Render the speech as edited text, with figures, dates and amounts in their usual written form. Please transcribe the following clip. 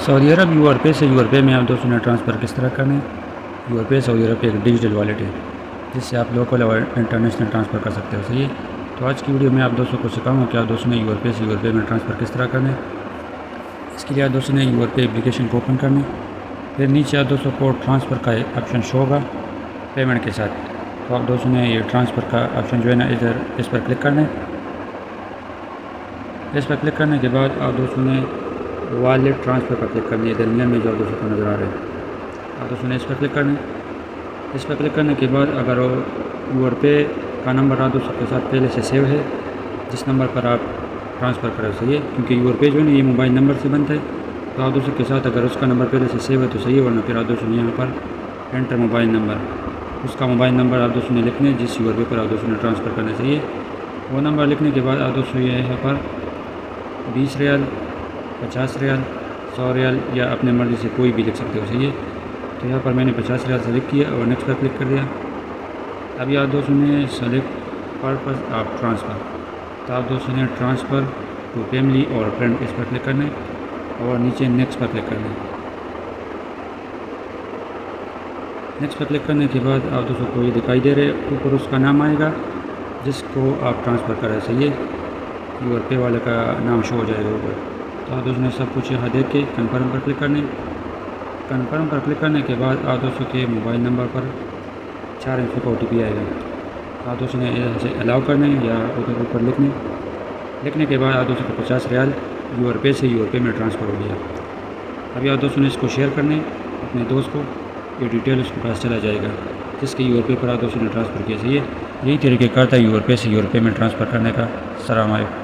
Saudi अरब यूआरपे से यूआरपे में आप दोस्तों ने ट्रांसफ़र किस तरह करना है। यूआरपे सऊदी अरब एक डिजिटल वॉलेट है जिससे आप लोकल और इंटरनेशनल ट्रांसफ़र कर सकते हो। सही है, तो आज की वीडियो में आप दोस्तों को सिखाऊंगा कि आप दोस्तों ने यूआरपे से यूआरपे में ट्रांसफ़र किस तरह करना है। इसके लिए आप दोस्तों ने यूआरपे एप्लीकेशन को ओपन करना है। फिर नीचे आप दोस्तों को ट्रांसफ़र का ऑप्शन शो होगा पेमेंट के साथ। तो आप दोस्तों ने ये ट्रांसफ़र का ऑप्शन जो है ना इधर इस पर क्लिक करना है। इस पर क्लिक करने के बाद आप दोस्तों ने वॉलेट ट्रांसफ़र पर क्लिक करनी है। दरमियान में जो आप दोस्तों को नज़र आ रहा है आप दोस्तों ने इस पर क्लिक करना है। इस पर क्लिक करने के बाद अगर यूआरपे का नंबर आप दोस्तों के साथ पहले से सेव है, जिस नंबर पर आप ट्रांसफ़र करें सही है, क्योंकि यूआरपे जो है ना ये मोबाइल नंबर से बनता है। तो आप दोस्तों के साथ अगर उसका नंबर पहले से सेव है तो सही है, वरना फिर आप दोस्तों ने यहाँ पर एंटर मोबाइल नंबर, उसका मोबाइल नंबर आप दोस्तों ने लिखना है जिस यूआरपे पर आप दोस्तों ने ट्रांसफ़र करना चाहिए। वो नंबर लिखने के बाद आप दोस्तों ये यहाँ पर 20 रियाल, 50 रियाल, 100 रियाल या अपने मर्ज़ी से कोई भी लिख सकते हो। सही है, तो यहाँ पर मैंने 50 रियाल सेलेक्ट किया और नेक्स्ट पर क्लिक कर दिया। अभी आप दोस्तों ने सेलेक्ट पर्पस ऑफ ट्रांसफ़र, तो आप दोस्तों ने ट्रांसफ़र टू फैमिली और फ्रेंड इस पर क्लिक करना है और नीचे नेक्स्ट पर क्लिक करना है। नेक्स्ट पर क्लिक करने के बाद आप दोस्तों को ये दिखाई दे रहे ऊपर उसका नाम आएगा जिसको आप ट्रांसफ़र करें। सही है, यूआरपे वाले का नाम शो हो जाएगा ऊपर। तो आप दोस्तों ने सब कुछ यहाँ देख के कन्फर्म पर क्लिक करने। कन्फर्म पर क्लिक करने के बाद आप दोस्तों के मोबाइल नंबर पर 4 अंकों का OTP आएगा। आप दोस्तों ने ऐसे अलाउ करना है या उधर ऊपर लिखने के बाद आप दोस्तों को 50 रियाल यूआरपे से यूआरपे में ट्रांसफ़र हो गया। अभी आप दोस्तों ने इसको शेयर करने अपने दोस्त को, ये डिटेल उसके पास चला जाएगा जिसके यूआरपे पर आप दोस्तों ने ट्रांसफ़र किया। सही है, यही तरीक़ेकार था यूआरपे से यूआरपे में ट्रांसफ़र करने का। अस्सलाम वालेकुम।